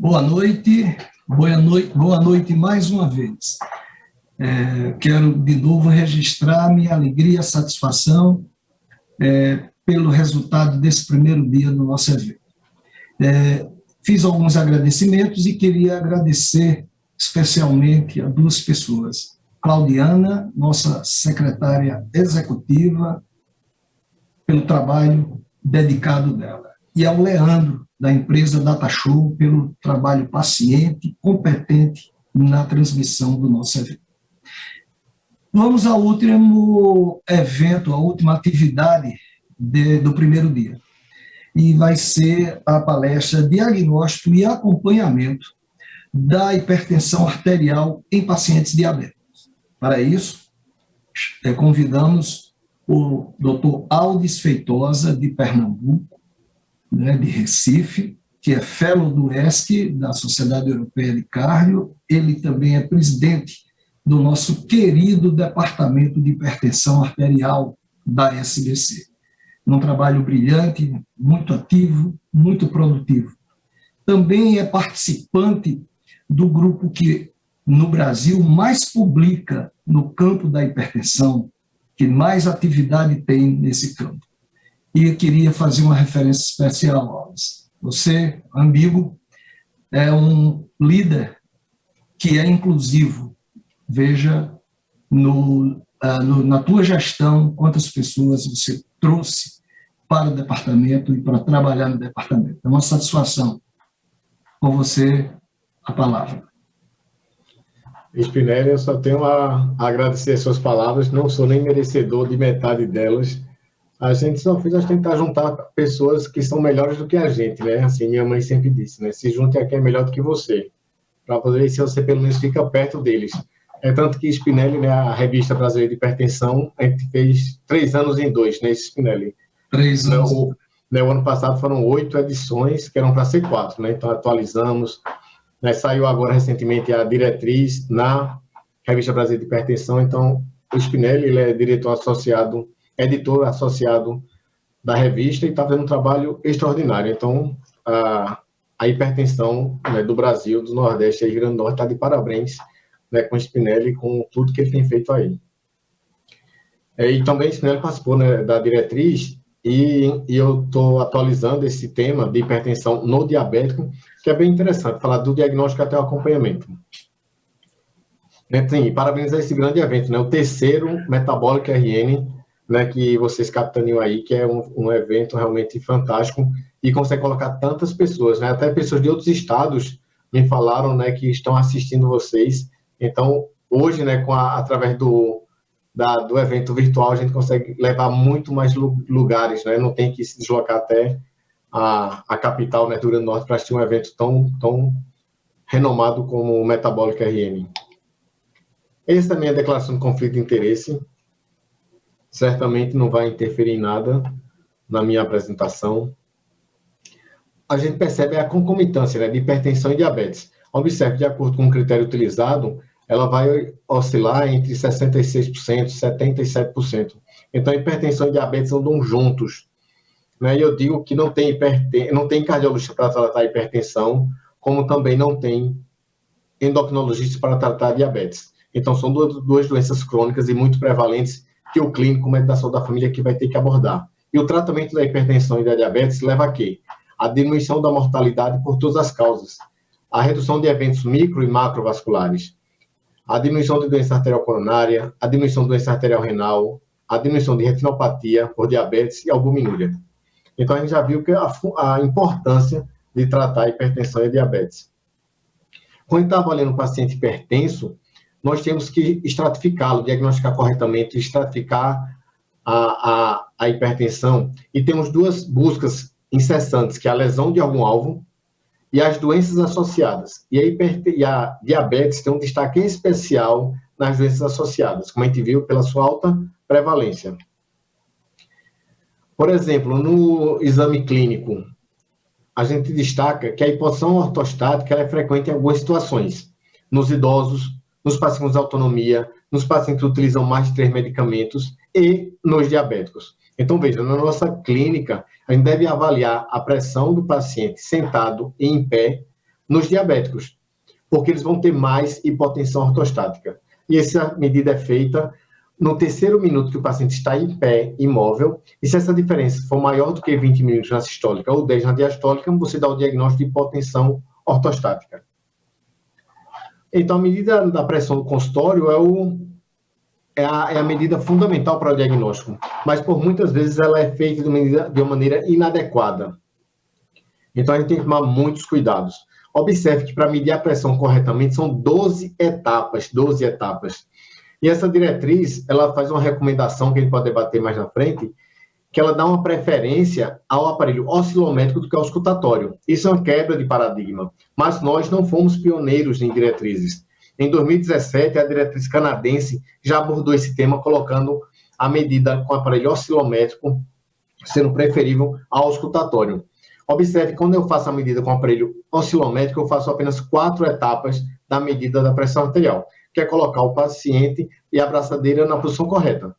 Boa noite mais uma vez. Quero de novo registrar minha alegria e satisfação pelo resultado desse primeiro dia do nosso evento. Fiz alguns agradecimentos e queria agradecer especialmente a duas pessoas. Claudiana, nossa secretária executiva, pelo trabalho dedicado dela, e ao Leandro, da empresa DataShow, pelo trabalho paciente, competente na transmissão do nosso evento. Vamos ao último evento, a última atividade do primeiro dia, e vai ser a palestra Diagnóstico e Acompanhamento da Hipertensão Arterial em Pacientes Diabéticos. Para isso, convidamos o Dr. Aldis Feitosa, de Pernambuco, de Recife, que é fellow do ESC, da Sociedade Europeia de Cardio. Ele também é presidente do nosso querido Departamento de Hipertensão Arterial da SBC. Um trabalho brilhante, muito ativo, muito produtivo. Também é participante do grupo que, no Brasil, mais publica no campo da hipertensão, que mais atividade tem nesse campo. E eu queria fazer uma referência especial, Alves. Você, amigo, é um líder que é inclusivo. Veja na tua gestão quantas pessoas você trouxe para o departamento e para trabalhar no departamento. É uma satisfação. Com você, a palavra. Spinelli, eu só tenho a agradecer as suas palavras, não sou nem merecedor de metade delas. A gente só fez tentar juntar pessoas que são melhores do que a gente, né? Assim, minha mãe sempre disse, né? Se junte a quem é melhor do que você, para poder ver se você pelo menos fica perto deles. É tanto que Spinelli, né, a Revista Brasileira de Hipertensão, a gente fez 3 anos em 2, né, Spinelli? 3 anos. O ano passado foram 8 edições, que eram para ser 4, né? Então atualizamos. Né, saiu agora recentemente a diretriz na Revista Brasileira de Hipertensão. Então o Spinelli, ele é editor associado da revista e está fazendo um trabalho extraordinário. Então a hipertensão, né, do Brasil, do Nordeste e Rio Grande do Norte está de parabéns, né, com o Spinelli, com tudo que ele tem feito aí. E também o Spinelli participou, né, da diretriz, e eu estou atualizando esse tema de hipertensão no diabético, que é bem interessante, falar do diagnóstico até o acompanhamento. Sim, parabéns a esse grande evento, né, o terceiro Metabolic RN, né, que vocês capitaneam aí, que é um evento realmente fantástico e consegue colocar tantas pessoas, né, até pessoas de outros estados me falaram, né, que estão assistindo vocês. Então, hoje, né, através do evento virtual, a gente consegue levar muito mais lugares, né? Não tem que se deslocar até a capital, né, do Rio Grande do Norte, para assistir um evento tão renomado como o Metabolic RN. Essa também é a declaração de conflito de interesse. Certamente não vai interferir em nada na minha apresentação. A gente percebe a concomitância, né, de hipertensão e diabetes. Observe, de acordo com o critério utilizado, ela vai oscilar entre 66% e 77%. Então, hipertensão e diabetes andam juntos. Né? E eu digo que não tem cardiologista para tratar hipertensão, como também não tem endocrinologista para tratar diabetes. Então, são duas doenças crônicas e muito prevalentes que o clínico, o médico da saúde da família, que vai ter que abordar. E o tratamento da hipertensão e da diabetes leva a quê? A diminuição da mortalidade por todas as causas, a redução de eventos micro e macrovasculares, a diminuição de doença arterial coronária, a diminuição de doença arterial renal, a diminuição de retinopatia por diabetes e albuminúria. Então, a gente já viu que a importância de tratar a hipertensão e a diabetes. Quando a gente está avaliando um paciente hipertenso, nós temos que estratificá-lo, diagnosticar corretamente, estratificar a hipertensão, e temos 2 buscas incessantes, que é a lesão de algum alvo e as doenças associadas. E a diabetes tem um destaque especial nas doenças associadas, como a gente viu, pela sua alta prevalência. Por exemplo, no exame clínico, a gente destaca que a hipotensão ortostática ela é frequente em algumas situações. Nos idosos, nos pacientes com autonomia, nos pacientes que utilizam mais de 3 medicamentos e nos diabéticos. Então, veja, na nossa clínica, a gente deve avaliar a pressão do paciente sentado e em pé nos diabéticos, porque eles vão ter mais hipotensão ortostática. E essa medida é feita no terceiro minuto que o paciente está em pé, imóvel, e se essa diferença for maior do que 20 minutos na sistólica ou 10 na diastólica, você dá o diagnóstico de hipotensão ortostática. Então, a medida da pressão do consultório é a medida fundamental para o diagnóstico, mas por muitas vezes ela é feita de uma maneira inadequada. Então, a gente tem que tomar muitos cuidados. Observe que para medir a pressão corretamente são 12 etapas. E essa diretriz, ela faz uma recomendação que a gente pode debater mais na frente, que ela dá uma preferência ao aparelho oscilométrico do que ao auscultatório. Isso é uma quebra de paradigma, mas nós não fomos pioneiros em diretrizes. Em 2017, a diretriz canadense já abordou esse tema, colocando a medida com aparelho oscilométrico sendo preferível ao auscultatório. Observe, quando eu faço a medida com aparelho oscilométrico, eu faço apenas 4 etapas da medida da pressão arterial, que é colocar o paciente e a braçadeira na posição correta.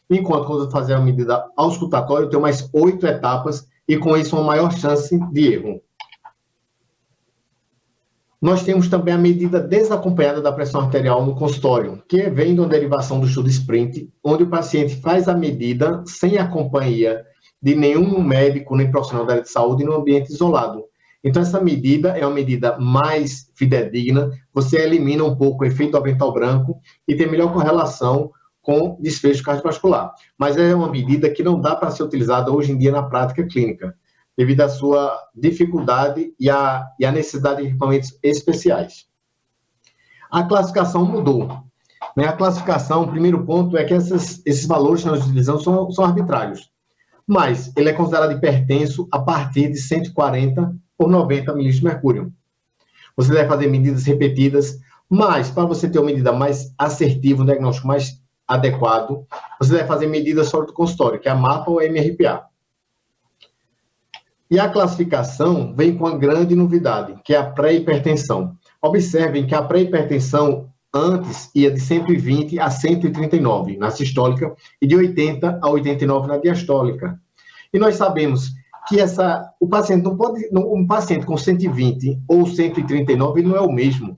Enquanto quando eu fazer a medida auscultatória, eu tenho mais 8 etapas e com isso uma maior chance de erro. Nós temos também a medida desacompanhada da pressão arterial no consultório, que vem de uma derivação do estudo SPRINT, onde o paciente faz a medida sem a companhia de nenhum médico nem profissional da área de saúde no ambiente isolado. Então, essa medida é uma medida mais fidedigna, você elimina um pouco o efeito do avental branco e tem melhor correlação com desfecho cardiovascular. Mas é uma medida que não dá para ser utilizada hoje em dia na prática clínica, devido à sua dificuldade e à necessidade de equipamentos especiais. A classificação mudou. Né? A classificação, o primeiro ponto é que esses valores que nós utilizamos são arbitrários, mas ele é considerado hipertenso a partir de 140 por 90 milímetros de mercúrio. Você deve fazer medidas repetidas, mas para você ter uma medida mais assertiva, um diagnóstico mais adequado, você deve fazer medidas fora do consultório, que é a MAPA ou a MRPA. E a classificação vem com uma grande novidade, que é a pré-hipertensão. Observem que a pré-hipertensão antes ia de 120 a 139 na sistólica e de 80 a 89 na diastólica. E nós sabemos que o paciente não pode, um paciente com 120 ou 139 ele não é o mesmo.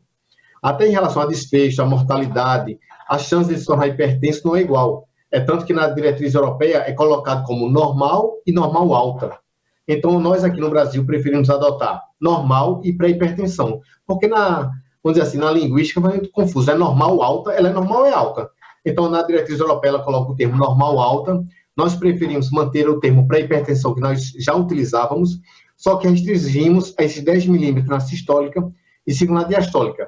Até em relação a desfecho, a mortalidade, a chance de se tornar hipertenso não é igual. É tanto que na diretriz europeia é colocado como normal e normal alta. Então, nós aqui no Brasil preferimos adotar normal e pré-hipertensão, porque vamos dizer assim, na linguística vai muito confuso. É normal alta, ela é normal e alta. Então, na diretriz europeia, ela coloca o termo normal alta. Nós preferimos manter o termo pré-hipertensão, que nós já utilizávamos, só que restringimos a esses 10 milímetros na sistólica e 5 na diastólica.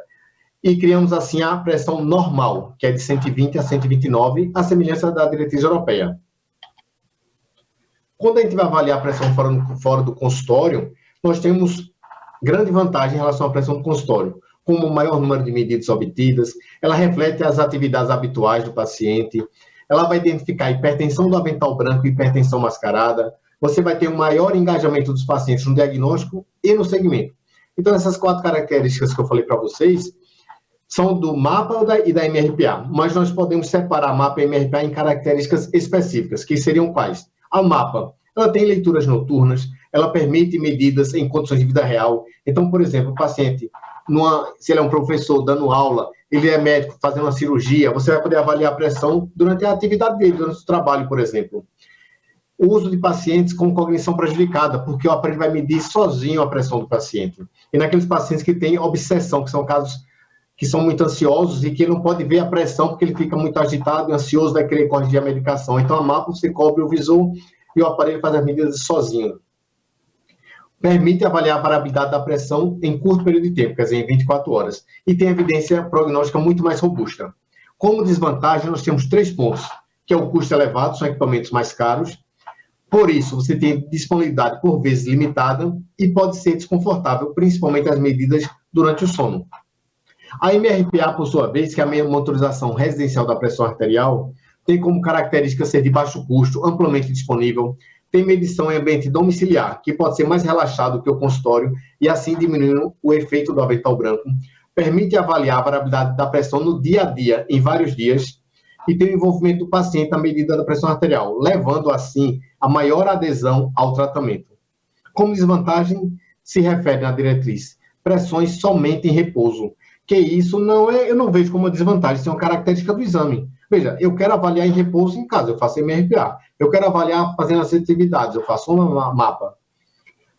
E criamos, assim, a pressão normal, que é de 120 a 129, a semelhança da diretriz europeia. Quando a gente vai avaliar a pressão fora do consultório, nós temos grande vantagem em relação à pressão do consultório, como o maior número de medidas obtidas, ela reflete as atividades habituais do paciente, ela vai identificar hipertensão do avental branco e hipertensão mascarada, você vai ter um maior engajamento dos pacientes no diagnóstico e no segmento. Então, essas 4 características que eu falei para vocês são do MAPA e da MRPA, mas nós podemos separar a MAPA e a MRPA em características específicas, que seriam quais? A MAPA, ela tem leituras noturnas, ela permite medidas em condições de vida real. Então, por exemplo, o paciente, se ele é um professor dando aula, ele é médico fazendo uma cirurgia, você vai poder avaliar a pressão durante a atividade dele, durante o trabalho, por exemplo. O uso de pacientes com cognição prejudicada, porque o aparelho vai medir sozinho a pressão do paciente. E naqueles pacientes que têm obsessão, que são casos que são muito ansiosos e que ele não pode ver a pressão porque ele fica muito agitado e ansioso, vai querer corrigir a medicação. Então, a MAPA, você cobre o visor e o aparelho faz as medidas sozinho. Permite avaliar a variabilidade da pressão em curto período de tempo, quer dizer, em 24 horas. E tem evidência prognóstica muito mais robusta. Como desvantagem, nós temos 3 pontos, que é o custo elevado, são equipamentos mais caros. Por isso, você tem disponibilidade por vezes limitada e pode ser desconfortável, principalmente as medidas durante o sono. A MRPA, por sua vez, que é a monitorização residencial da pressão arterial, tem como característica ser de baixo custo, amplamente disponível, tem medição em ambiente domiciliar, que pode ser mais relaxado que o consultório e assim diminuindo o efeito do avental branco, permite avaliar a variabilidade da pressão no dia a dia, em vários dias, e tem o envolvimento do paciente na medida da pressão arterial, levando assim a maior adesão ao tratamento. Como desvantagem, se refere na diretriz, pressões somente em repouso. Que isso não é, eu não vejo como uma desvantagem, isso é uma característica do exame. Veja, eu quero avaliar em repouso em casa, eu faço MRPA. Eu quero avaliar fazendo as atividades, eu faço um mapa.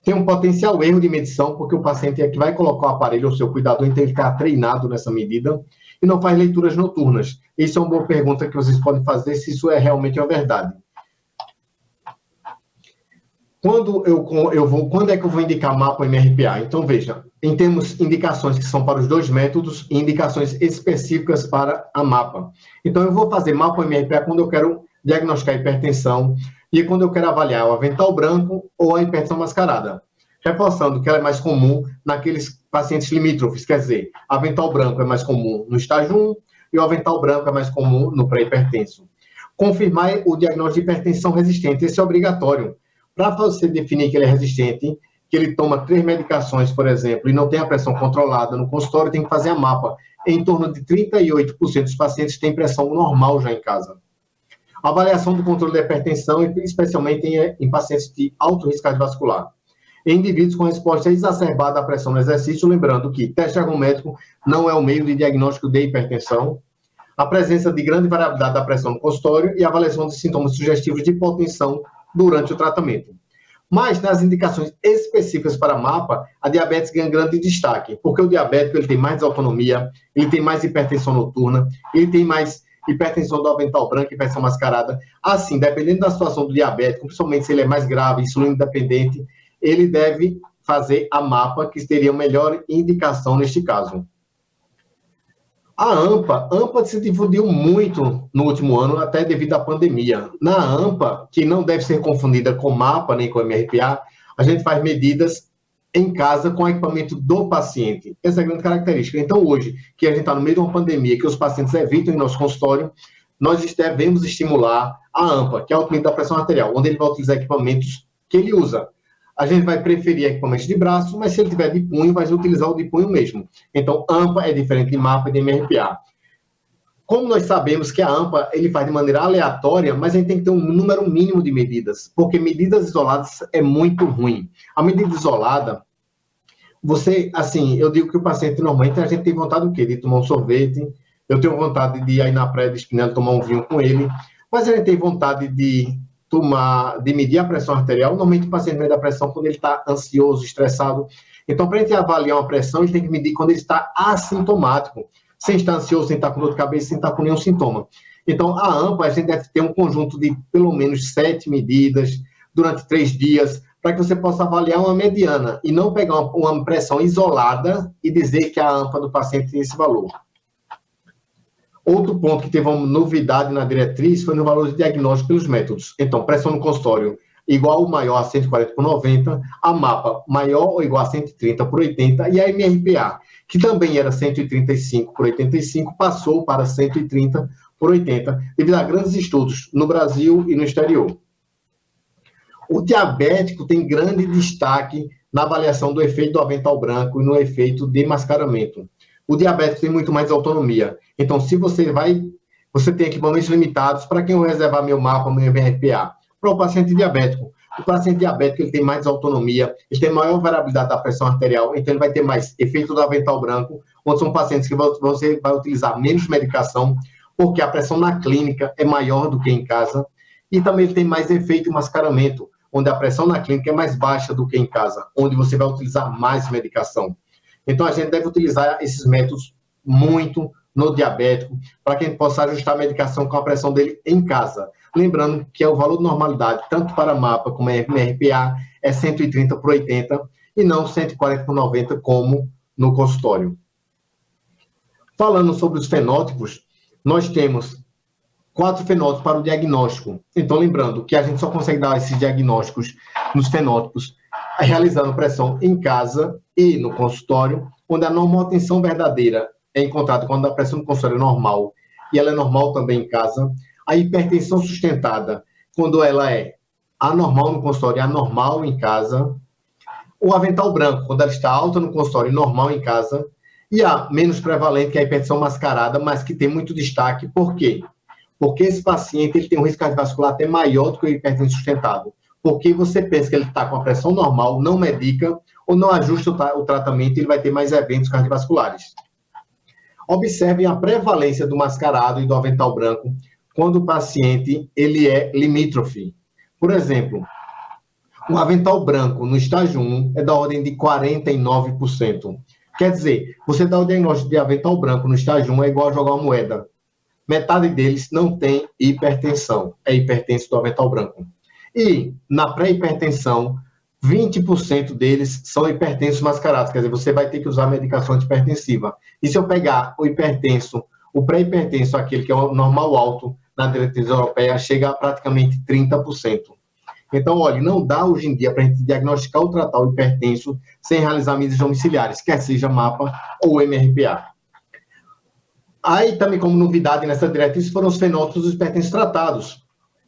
Tem um potencial erro de medição, porque o paciente é que vai colocar o aparelho, o seu cuidador, então ele está treinado nessa medida, e não faz leituras noturnas. Isso é uma boa pergunta que vocês podem fazer, se isso é realmente uma verdade. Quando é que eu vou indicar mapa ou MRPA? Então, veja, temos indicações que são para os dois métodos e indicações específicas para a mapa. Então, eu vou fazer mapa ou MRPA quando eu quero diagnosticar hipertensão e quando eu quero avaliar o avental branco ou a hipertensão mascarada. Reforçando que ela é mais comum naqueles pacientes limítrofes, quer dizer, avental branco é mais comum no estágio 1 e o avental branco é mais comum no pré-hipertenso. Confirmar o diagnóstico de hipertensão resistente, esse é obrigatório. Para você definir que ele é resistente, que ele toma 3 medicações, por exemplo, e não tem a pressão controlada no consultório, tem que fazer a mapa. Em torno de 38% dos pacientes têm pressão normal já em casa. A avaliação do controle da hipertensão, especialmente em pacientes de alto risco cardiovascular. Em indivíduos com resposta exacerbada à pressão no exercício, lembrando que teste ergométrico não é o meio de diagnóstico de hipertensão, a presença de grande variabilidade da pressão no consultório e a avaliação de sintomas sugestivos de hipotensão durante o tratamento. Mas, nas indicações específicas para mapa, a diabetes ganha grande destaque, porque o diabético ele tem mais autonomia, ele tem mais hipertensão noturna, ele tem mais hipertensão do avental branco, hipertensão mascarada. Assim, dependendo da situação do diabético, principalmente se ele é mais grave, insulina dependente, ele deve fazer a mapa, que teria melhor indicação neste caso. A AMPA se difundiu muito no último ano, até devido à pandemia. Na AMPA, que não deve ser confundida com MAPA nem com MRPA, a gente faz medidas em casa com o equipamento do paciente. Essa é a grande característica. Então, hoje, que a gente está no meio de uma pandemia, que os pacientes evitam em nosso consultório, nós devemos estimular a AMPA, que é o aumento da pressão arterial, onde ele vai utilizar equipamentos que ele usa. A gente vai preferir equipamentos de braço, mas se ele tiver de punho, vai utilizar o de punho mesmo. Então, AMPA é diferente de MAPA e de MRPA. Como nós sabemos que a AMPA ele faz de maneira aleatória, mas a gente tem que ter um número mínimo de medidas, porque medidas isoladas é muito ruim. A medida isolada, você, assim, eu digo que o paciente, normalmente, a gente tem vontade do quê? De tomar um sorvete, eu tenho vontade de ir aí na praia de Espinel tomar um vinho com ele, mas a gente tem vontade de medir a pressão arterial. Normalmente o paciente mede a pressão quando ele está ansioso, estressado. Então, para a gente avaliar uma pressão, ele tem que medir quando ele está assintomático, sem estar ansioso, sem estar com dor de cabeça, sem estar com nenhum sintoma. Então, a AMPA, a gente deve ter um conjunto de pelo menos 7 medidas durante 3 dias, para que você possa avaliar uma mediana e não pegar uma pressão isolada e dizer que a AMPA do paciente tem esse valor. Outro ponto que teve uma novidade na diretriz foi no valor de diagnóstico pelos métodos. Então, pressão no consultório igual ou maior a 140 por 90, a MAPA maior ou igual a 130 por 80 e a MRPA, que também era 135 por 85, passou para 130 por 80, devido a grandes estudos no Brasil e no exterior. O diabético tem grande destaque na avaliação do efeito do avental branco e no efeito de mascaramento. O diabético tem muito mais autonomia. Então, se você tem equipamentos limitados, para quem eu reservar meu mapa, meu MRPA? Para o paciente diabético. O paciente diabético ele tem mais autonomia, ele tem maior variabilidade da pressão arterial, então ele vai ter mais efeito do avental branco, onde são pacientes que você vai utilizar menos medicação, porque a pressão na clínica é maior do que em casa, e também ele tem mais efeito de mascaramento, onde a pressão na clínica é mais baixa do que em casa, onde você vai utilizar mais medicação. Então, a gente deve utilizar esses métodos muito no diabético, para que a gente possa ajustar a medicação com a pressão dele em casa. Lembrando que o valor de normalidade, tanto para MAPA como MRPA, é 130 por 80 e não 140 por 90, como no consultório. Falando sobre os fenótipos, nós temos 4 fenótipos para o diagnóstico. Então, lembrando que a gente só consegue dar esses diagnósticos nos fenótipos realizando pressão em casa e no consultório, onde a normotensão verdadeira é encontrada quando a pressão no consultório é normal, e ela é normal também em casa. A hipertensão sustentada, quando ela é anormal no consultório e anormal em casa. O avental branco, quando ela está alta no consultório e normal em casa. E a menos prevalente, que é a hipertensão mascarada, mas que tem muito destaque. Por quê? Porque esse paciente ele tem um risco cardiovascular até maior do que o hipertenso sustentado. porque você pensa que ele está com a pressão normal, não medica ou não ajusta o tratamento, ele vai ter mais eventos cardiovasculares. Observem a prevalência do mascarado e do avental branco quando o paciente ele é limítrofe. Por exemplo, o avental branco no estágio 1 é da ordem de 49%. Quer dizer, você dá o diagnóstico de avental branco no estágio 1 é igual a jogar uma moeda. Metade deles não tem hipertensão, é hipertenso do avental branco. E na pré-hipertensão, 20% deles são hipertensos mascarados, quer dizer, você vai ter que usar medicação antihipertensiva. E se eu pegar o hipertenso, o pré-hipertenso, aquele que é o normal alto, na diretriz europeia, chega a praticamente 30%. Então, olha, não dá hoje em dia para a gente diagnosticar ou tratar o hipertenso sem realizar medidas domiciliares, quer seja MAPA ou MRPA. Aí também, como novidade nessa diretriz, foram os fenótipos dos hipertensos tratados.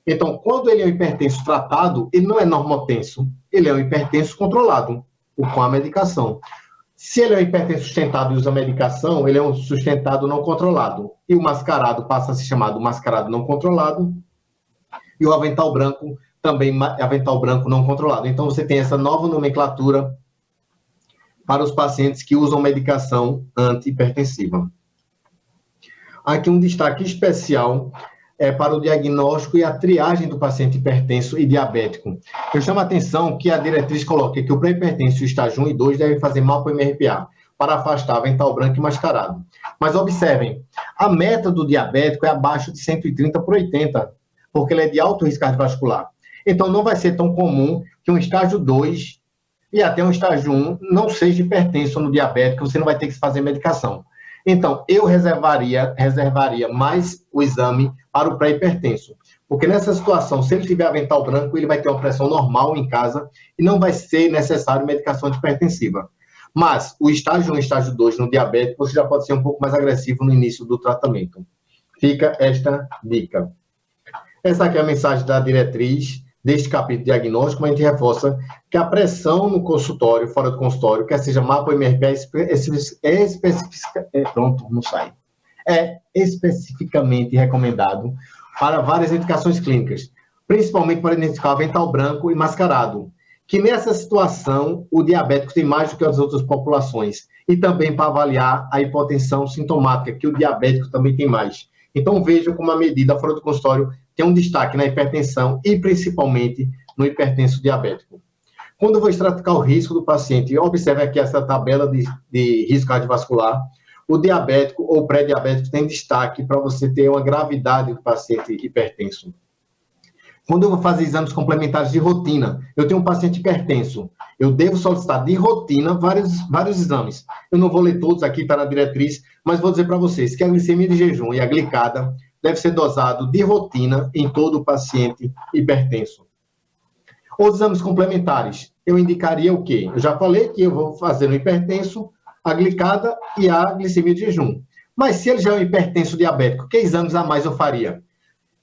Então, quando ele é um hipertenso tratado, ele não é normotenso, ele é um hipertenso controlado, com a medicação. Se ele é um hipertenso sustentado e usa medicação, ele é um sustentado não controlado. E o mascarado passa a ser chamado mascarado não controlado, e o avental branco também avental branco não controlado. Então, você tem essa nova nomenclatura para os pacientes que usam medicação antihipertensiva. Aqui um destaque especial é para o diagnóstico e a triagem do paciente hipertenso e diabético. Eu chamo a atenção que a diretriz coloca que o pré-hipertenso estágio 1 e 2 devem fazer MAPA e MRPA para afastar avental branco e mascarado. Mas observem, a meta do diabético é abaixo de 130/80, porque ele é de alto risco cardiovascular. Então, não vai ser tão comum que um estágio 2 e até um estágio 1 não seja hipertenso no diabético, você não vai ter que fazer medicação. Então, eu reservaria mais o exame para o pré-hipertenso. Porque nessa situação, se ele tiver avental branco, ele vai ter uma pressão normal em casa e não vai ser necessário medicação antihipertensiva. Mas o estágio 1 e estágio 2 no diabético, você já pode ser um pouco mais agressivo no início do tratamento. Fica esta dica. Essa aqui é a mensagem da diretriz deste capítulo diagnóstico, mas a gente reforça que a pressão no consultório, fora do consultório, quer seja MAPA ou MRPA, é especificamente recomendado para várias indicações clínicas, principalmente para identificar avental branco e mascarado, que nessa situação o diabético tem mais do que as outras populações, e também para avaliar a hipotensão sintomática, que o diabético também tem mais. Então vejam como a medida fora do consultório tem um destaque na hipertensão e principalmente no hipertenso diabético. Quando eu vou estratificar o risco do paciente, observe aqui essa tabela de risco cardiovascular, o diabético ou pré-diabético tem destaque para você ter uma gravidade do paciente hipertenso. Quando eu vou fazer exames complementares de rotina, eu tenho um paciente hipertenso, eu devo solicitar de rotina vários exames. Eu não vou ler todos aqui, está na diretriz, mas vou dizer para vocês que a glicemia de jejum e a glicada deve ser dosado de rotina em todo o paciente hipertenso. Os exames complementares, eu indicaria o quê? Eu já falei que eu vou fazer no hipertenso a glicada e a glicemia de jejum. Mas se ele já é um hipertenso diabético, que exames a mais eu faria?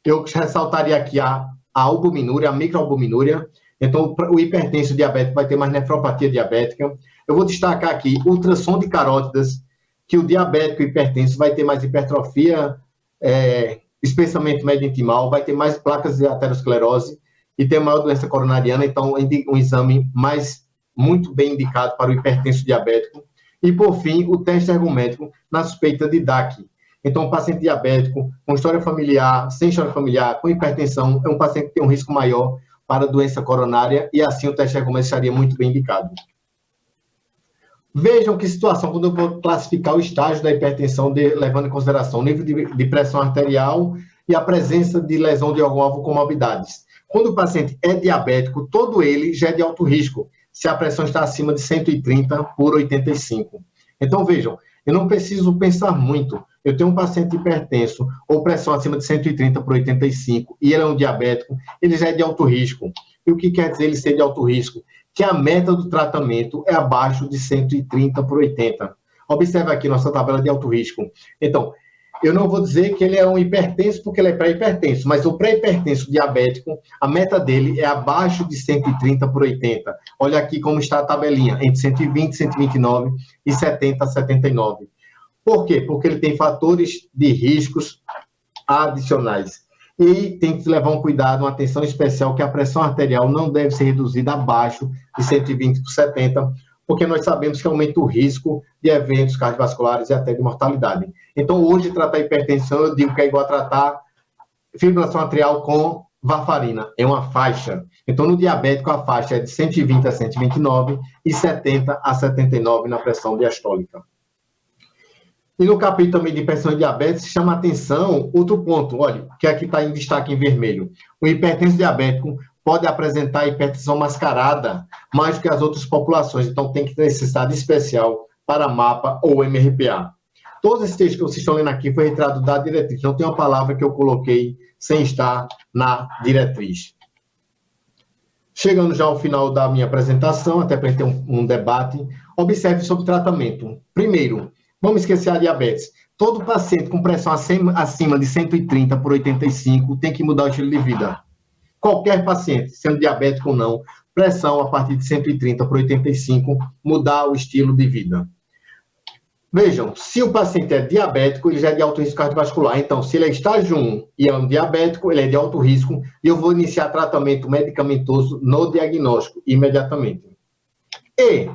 Eu ressaltaria aqui a albuminúria, a microalbuminúria. Então, o hipertenso diabético vai ter mais nefropatia diabética. Eu vou destacar aqui ultrassom de carótidas, que o diabético e hipertenso vai ter mais hipertrofia, espessamento médio intimal, vai ter mais placas de aterosclerose e ter maior doença coronariana. Então, um exame muito bem indicado para o hipertenso diabético. E, por fim, o teste ergométrico na suspeita de DAC. Então, um paciente diabético com história familiar, sem história familiar, com hipertensão, é um paciente que tem um risco maior para doença coronária e, assim, o teste ergométrico estaria muito bem indicado. Vejam que situação, quando eu vou classificar o estágio da hipertensão, levando em consideração o nível de pressão arterial e a presença de lesão de órgão-alvo com comorbidades. Quando o paciente é diabético, todo ele já é de alto risco, se a pressão está acima de 130/85. Então, vejam, eu não preciso pensar muito. Eu tenho um paciente hipertenso ou pressão acima de 130/85 e ele é um diabético, ele já é de alto risco. E o que quer dizer ele ser de alto risco? Que a meta do tratamento é abaixo de 130/80. Observe aqui nossa tabela de alto risco. Então, eu não vou dizer que ele é um hipertenso porque ele é pré-hipertenso, mas o pré-hipertenso diabético, a meta dele é abaixo de 130/80. Olha aqui como está a tabelinha, entre 120, 129 e 70, 79. Por quê? Porque ele tem fatores de riscos adicionais. E tem que levar um cuidado, uma atenção especial, que a pressão arterial não deve ser reduzida abaixo de 120/70, porque nós sabemos que aumenta o risco de eventos cardiovasculares e até de mortalidade. Então, hoje, tratar hipertensão, eu digo que é igual a tratar fibrilação atrial com varfarina, é uma faixa. Então, no diabético, a faixa é de 120/129 e 70/79 na pressão diastólica. E no capítulo também de pressão e diabetes, chama a atenção outro ponto, olha, que aqui está em destaque em vermelho. O hipertenso diabético pode apresentar hipertensão mascarada mais do que as outras populações, então tem que ter necessidade especial para MAPA ou MRPA. Todos esses textos que vocês estão lendo aqui foi retirado da diretriz, não tem uma palavra que eu coloquei sem estar na diretriz. Chegando já ao final da minha apresentação, até para ter um debate, observe sobre tratamento. Primeiro, vamos esquecer a diabetes. Todo paciente com pressão acima de 130/85 tem que mudar o estilo de vida. Qualquer paciente, sendo diabético ou não, pressão a partir de 130/85, mudar o estilo de vida. Vejam, se o paciente é diabético, ele já é de alto risco cardiovascular. Então, se ele é estágio 1 e é um diabético, ele é de alto risco, e eu vou iniciar tratamento medicamentoso no diagnóstico, imediatamente. E,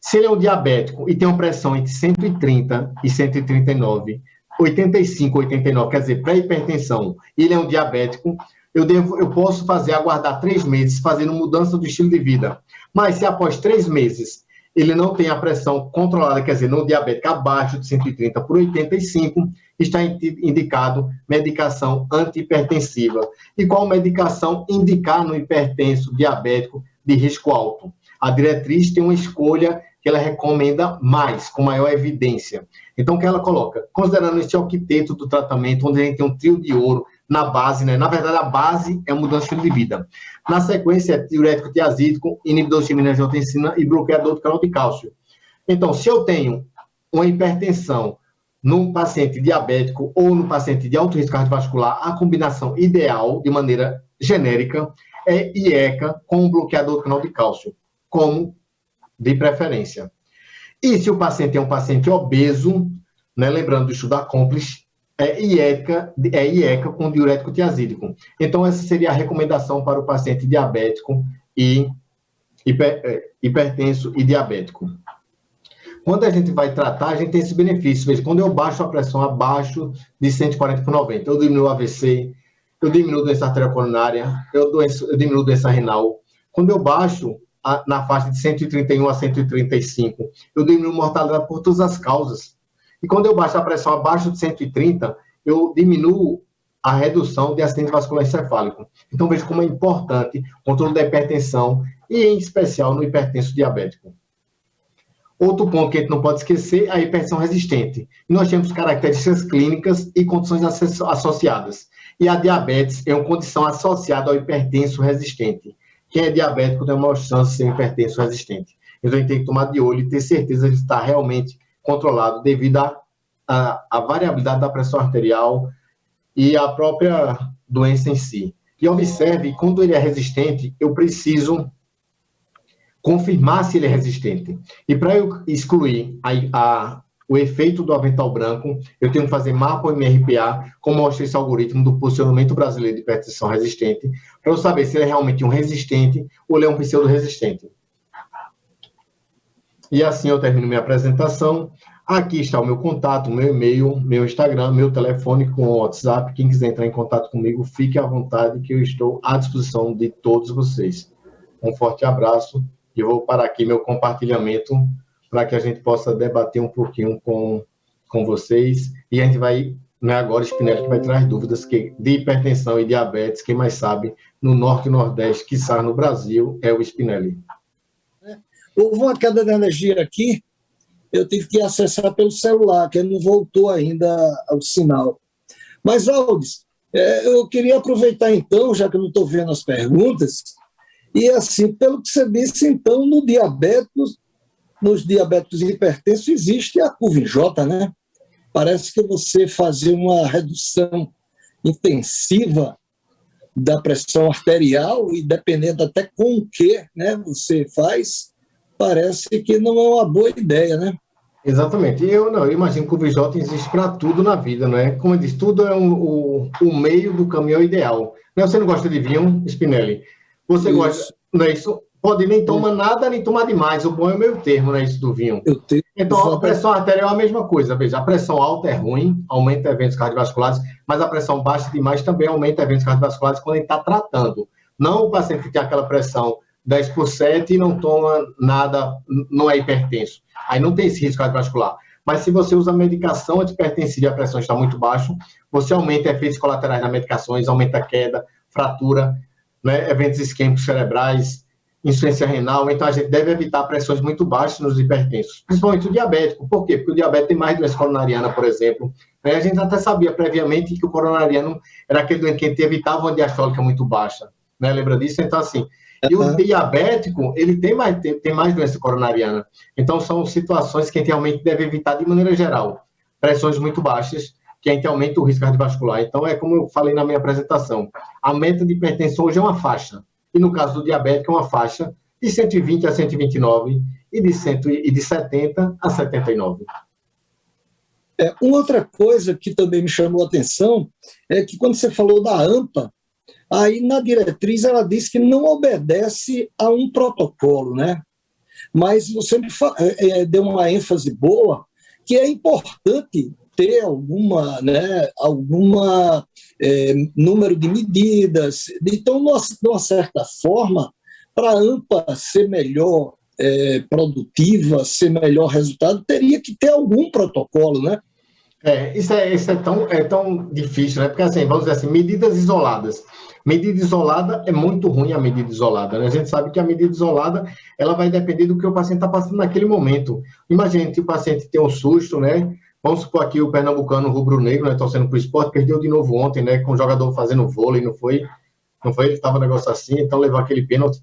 se ele é um diabético e tem uma pressão entre 130 e 139, 85, 89, quer dizer, pré-hipertensão, e ele é um diabético, eu posso aguardar 3 meses fazendo mudança do estilo de vida. Mas se após 3 meses ele não tem a pressão controlada, quer dizer, no diabético abaixo de 130/85, está indicado medicação antihipertensiva. E qual medicação indicar no hipertenso diabético de risco alto? A diretriz tem uma escolha que ela recomenda mais, com maior evidência. Então, o que ela coloca? Considerando esse octeto do tratamento, onde a gente tem um trio de ouro na base, né? Na verdade, a base é a mudança de estilo de vida. Na sequência, é diurético tiazídico, inibidor de angiotensina e bloqueador do canal de cálcio. Então, se eu tenho uma hipertensão no paciente diabético ou no paciente de alto risco cardiovascular, a combinação ideal, de maneira genérica, é IECA com um bloqueador do canal de cálcio, como de preferência. E se o paciente é um paciente obeso, né, lembrando do estudo Accomplish, é IECA com diurético tiazídico. Então, essa seria a recomendação para o paciente diabético e hipertenso e diabético. Quando a gente vai tratar, a gente tem esse benefício. Veja, quando eu baixo a pressão abaixo de 140/90, eu diminuo o AVC, eu diminuo a doença arterial coronária, eu diminuo a doença renal. Quando eu baixo na faixa de 131/135, eu diminuo a mortalidade por todas as causas. E quando eu baixo a pressão abaixo de 130, eu diminuo a redução de acidente vascular encefálico. Então, veja como é importante o controle da hipertensão e, em especial, no hipertenso diabético. Outro ponto que a gente não pode esquecer é a hipertensão resistente. E nós temos características clínicas e condições associadas. E a diabetes é uma condição associada ao hipertenso resistente. Quem é diabético tem uma maior chance de ser hipertenso resistente. Então, a gente tem que tomar de olho e ter certeza de estar realmente controlado devido à variabilidade da pressão arterial e à própria doença em si. E observe, quando ele é resistente, eu preciso confirmar se ele é resistente. E para eu excluir o efeito do avental branco, eu tenho que fazer MAPA ou MRPA, como mostra esse algoritmo do posicionamento brasileiro de hipertensão resistente, para eu saber se ele é realmente um resistente ou ele é um pseudo-resistente. E assim eu termino minha apresentação. Aqui está o meu contato, meu e-mail, meu Instagram, meu telefone com o WhatsApp. Quem quiser entrar em contato comigo, fique à vontade, que eu estou à disposição de todos vocês. Um forte abraço e eu vou parar aqui meu compartilhamento para que a gente possa debater um pouquinho com vocês. E a gente vai, não é agora, Spinelli, que vai trazer dúvidas de hipertensão e diabetes. Quem mais sabe, no Norte e Nordeste, quiçá no Brasil, é o Spinelli. Houve uma queda de energia aqui, eu tive que acessar pelo celular, que não voltou ainda ao sinal. Mas, Alves, eu queria aproveitar então, já que eu não estou vendo as perguntas, e assim, pelo que você disse, então, nos diabéticos hipertensos existe a curva em J, né? Parece que você fazer uma redução intensiva da pressão arterial, e dependendo até com o que, né, você faz, parece que não é uma boa ideia, né? Exatamente. Eu imagino que o VJ existe para tudo na vida, não é? Como eu disse, tudo é o meio do caminho ideal. Né? Você não gosta de vinho, Spinelli? Você Isso. gosta, não é isso? Pode nem tomar nada, nem tomar demais. O bom é o meio termo, não é isso do vinho. Eu tenho. Então, a pressão arterial é a mesma coisa. Veja, a pressão alta é ruim, aumenta eventos cardiovasculares, mas a pressão baixa demais também aumenta eventos cardiovasculares quando ele está tratando. Não o paciente que tem aquela pressão 10% e não toma nada, não é hipertenso. Aí não tem esse risco cardiovascular. Mas se você usa medicação antihipertensiva e a pressão está muito baixa, você aumenta efeitos colaterais das medicações, aumenta a queda, fratura, né, eventos isquêmicos cerebrais, insuficiência renal. Então a gente deve evitar pressões muito baixas nos hipertensos, principalmente o diabético. Por quê? Porque o diabetes tem mais doença coronariana, por exemplo. A gente até sabia previamente que o coronariano era aquele doente que evitava uma diastólica muito baixa. Né? Lembra disso? Então, assim, e o diabético, ele tem mais doença coronariana. Então, são situações que a gente realmente deve evitar de maneira geral. Pressões muito baixas, que a gente aumenta o risco cardiovascular. Então, é como eu falei na minha apresentação. A meta de hipertensão hoje é uma faixa. E no caso do diabético, é uma faixa de 120 a 129 e de 70 a 79. Uma outra coisa que também me chamou a atenção é que quando você falou da AMPA, aí na diretriz ela diz que não obedece a um protocolo, né? Mas você me deu uma ênfase boa, que é importante ter alguma número de medidas. Então, de uma certa forma, para a AMPA ser melhor produtiva, ser melhor resultado, teria que ter algum protocolo, né? Isso é tão difícil, né? Porque, assim, vamos dizer assim, medidas isoladas. Medida isolada é muito ruim, a medida isolada, né? A gente sabe que a medida isolada, ela vai depender do que o paciente está passando naquele momento. Imagine que o paciente tem um susto, né? Vamos supor aqui o pernambucano rubro-negro, né? Torcendo para o esporte, perdeu de novo ontem, né? Com o jogador fazendo vôlei, não foi? Ele estava um negócio assim, então levou aquele pênalti.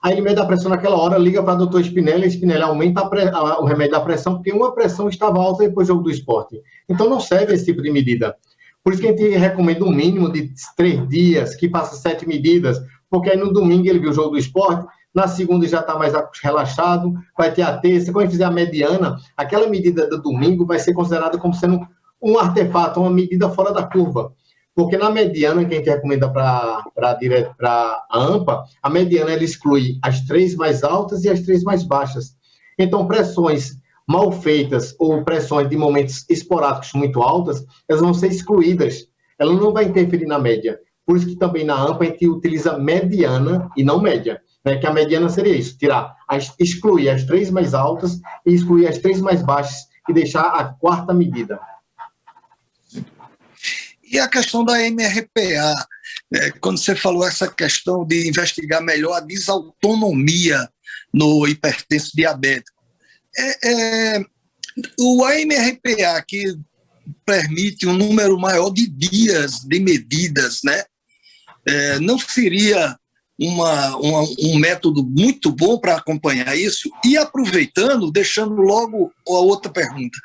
Aí ele mede a pressão naquela hora, liga para o doutor Spinelli, Spinelli aumenta o remédio da pressão, porque uma pressão estava alta depois do jogo do esporte. Então não serve esse tipo de medida. Por isso que a gente recomenda um mínimo de 3 dias, que passa 7 medidas, porque aí no domingo ele viu o jogo do esporte, na segunda já está mais relaxado, vai ter a terça, quando ele fizer a mediana, aquela medida do domingo vai ser considerada como sendo um artefato, uma medida fora da curva. Porque na mediana, que a gente recomenda para a AMPA, a mediana ela exclui as 3 mais altas e as 3 mais baixas. Então, pressões mal feitas ou pressões de momentos esporádicos muito altas, elas vão ser excluídas. Ela não vai interferir na média. Por isso que também na AMPA a gente utiliza mediana e não média. Né? Que a mediana seria isso, excluir as 3 mais altas e excluir as 3 mais baixas e deixar a 4ª medida. E a questão da MRPA, quando você falou essa questão de investigar melhor a desautonomia no hipertenso diabético, o AMRPA, que permite um número maior de dias de medidas, né? Não seria um método muito bom para acompanhar isso? E aproveitando, deixando logo a outra pergunta,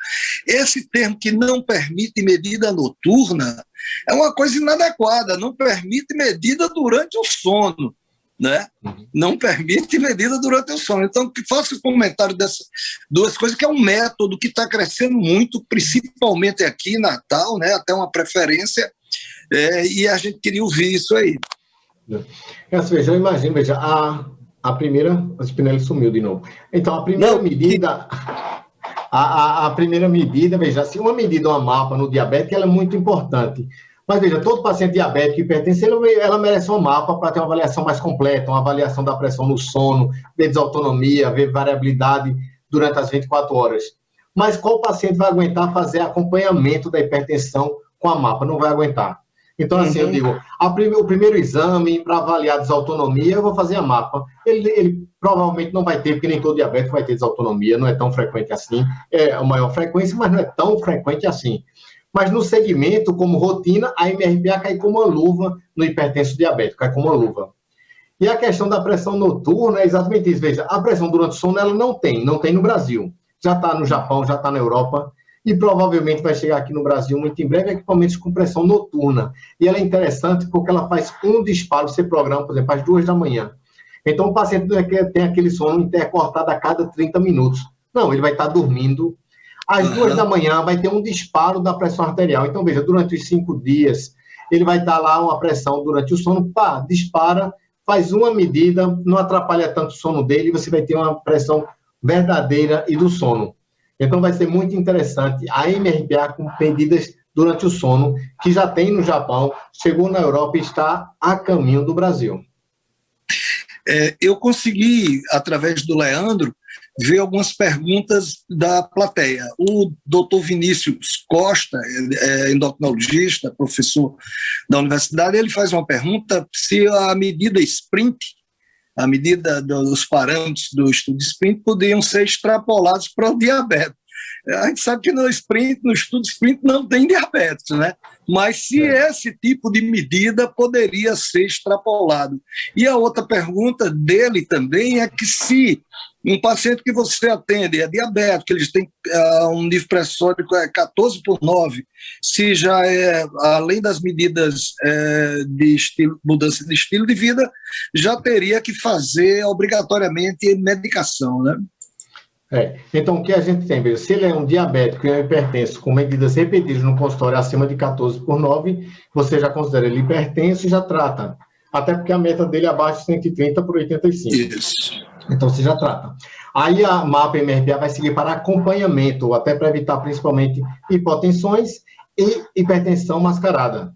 esse termo que não permite medida noturna é uma coisa inadequada, não permite medida durante o sono, né? Não permite medida durante o sono. Então, que faça um comentário dessas 2 coisas, que é um método que está crescendo muito, principalmente aqui em Natal, né? Até uma preferência, e a gente queria ouvir isso aí. Veja, eu imagino, a primeira, o Spinelli sumiu de novo. Então, a primeira medida, a primeira medida, veja, se uma medida, uma mapa no diabético, ela é muito importante. Mas veja, todo paciente diabético hipertenso, ela merece uma mapa para ter uma avaliação mais completa, uma avaliação da pressão no sono, ver desautonomia, ver variabilidade durante as 24 horas. Mas qual paciente vai aguentar fazer acompanhamento da hipertensão com a mapa? Não vai aguentar. Então, assim, eu digo, o primeiro exame para avaliar a desautonomia, eu vou fazer a mapa. Ele provavelmente não vai ter, porque nem todo diabético vai ter desautonomia, não é tão frequente assim. É a maior frequência, mas não é tão frequente assim. Mas no segmento, como rotina, a MRPA cai como uma luva no hipertenso diabético, cai como uma luva. E a questão da pressão noturna é exatamente isso. Veja, a pressão durante o sono, ela não tem no Brasil. Já está no Japão, já está na Europa, e provavelmente vai chegar aqui no Brasil muito em breve, equipamentos com pressão noturna. E ela é interessante porque ela faz um disparo, você programa, por exemplo, às 2 da manhã. Então, o paciente tem aquele sono intercortado a cada 30 minutos. Não, ele vai estar dormindo. Às 2 da manhã vai ter um disparo da pressão arterial. Então, veja, durante os 5 dias, ele vai dar lá uma pressão durante o sono, pá, dispara, faz uma medida, não atrapalha tanto o sono dele, e você vai ter uma pressão verdadeira e do sono. Então, vai ser muito interessante a MRPA com medidas durante o sono, que já tem no Japão, chegou na Europa e está a caminho do Brasil. Eu consegui, através do Leandro, ver algumas perguntas da plateia. O doutor Vinícius Costa, endocrinologista, professor da universidade, ele faz uma pergunta se a medida SPRINT, a medida dos parâmetros do estudo SPRINT, poderiam ser extrapolados para o diabetes. A gente sabe que no estudo SPRINT não tem diabetes, né? Mas se esse tipo de medida poderia ser extrapolado. E a outra pergunta dele também é que se um paciente que você atende é diabético, eles têm um nível pressórico 14/9, se já é, além das medidas de mudança de estilo de vida, já teria que fazer obrigatoriamente medicação, né? Então, o que a gente tem? Se ele é um diabético e é hipertenso com medidas repetidas no consultório acima de 14/9, você já considera ele hipertenso e já trata. Até porque a meta dele é abaixo de 130/85. Isso. Então, você já trata. Aí a MAPA-MRPA vai seguir para acompanhamento, até para evitar principalmente hipotensões e hipertensão mascarada.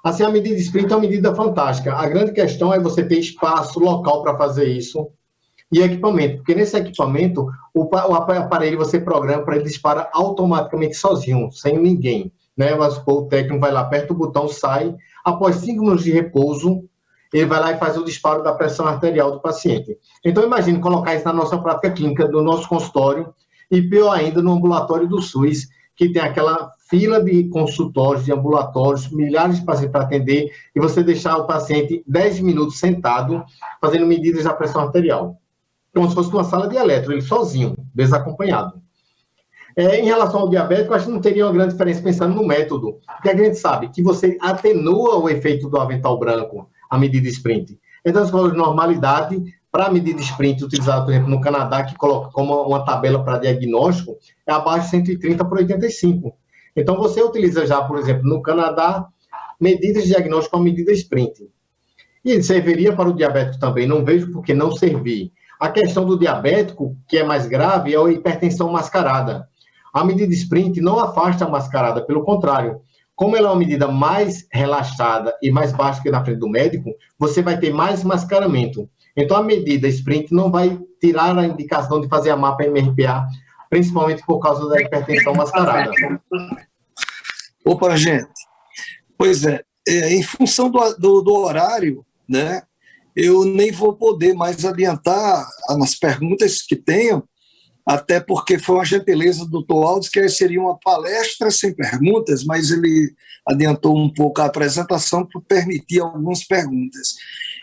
Assim, a medida SPRINT é uma medida fantástica. A grande questão é você ter espaço local para fazer isso e equipamento, porque nesse equipamento o aparelho você programa para ele disparar automaticamente sozinho, sem ninguém, né? O técnico vai lá, aperta o botão, sai, após 5 minutos de repouso, ele vai lá e faz o disparo da pressão arterial do paciente. Então, imagine colocar isso na nossa prática clínica, do nosso consultório, e pior ainda, no ambulatório do SUS, que tem aquela fila de consultórios, de ambulatórios, milhares de pacientes para atender, e você deixar o paciente 10 minutos sentado, fazendo medidas da pressão arterial. Como se fosse uma sala de eletro, ele sozinho, desacompanhado. Em relação ao diabético, acho que não teria uma grande diferença pensando no método, porque a gente sabe que você atenua o efeito do avental branco, a medida SPRINT. Então, se for de normalidade, para a medida SPRINT utilizada, por exemplo, no Canadá, que coloca como uma tabela para diagnóstico, é abaixo de 130/85. Então, você utiliza já, por exemplo, no Canadá, medidas de diagnóstico com a medida SPRINT. E serviria para o diabético também, não vejo por que não servir. A questão do diabético, que é mais grave, é a hipertensão mascarada. A medida SPRINT não afasta a mascarada, pelo contrário. Como ela é uma medida mais relaxada e mais baixa que na frente do médico, você vai ter mais mascaramento. Então, a medida SPRINT não vai tirar a indicação de fazer a MAPA-MRPA, principalmente por causa da hipertensão mascarada. Opa, gente. Pois é, em função do horário, né, eu nem vou poder mais adiantar nas perguntas que tenho, até porque foi uma gentileza do Dr. Aldes, que seria uma palestra sem perguntas, mas ele adiantou um pouco a apresentação para permitir algumas perguntas.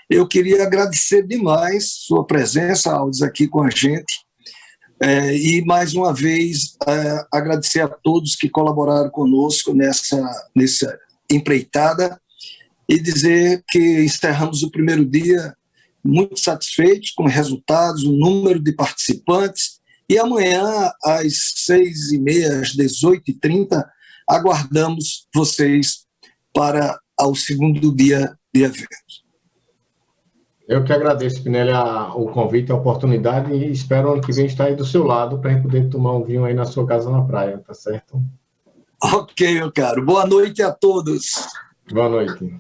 Eu queria agradecer demais sua presença, Aldes, aqui com a gente, e mais uma vez agradecer a todos que colaboraram conosco nessa empreitada, e dizer que encerramos o primeiro dia muito satisfeitos com os resultados, o número de participantes, e amanhã, às 6h30, às 18h30, aguardamos vocês para o segundo dia de evento. Eu que agradeço, Spinelli, o convite, a oportunidade, e espero ano que vem estar aí do seu lado para a gente poder tomar um vinho aí na sua casa na praia, tá certo? Ok, meu caro. Boa noite a todos. Boa noite.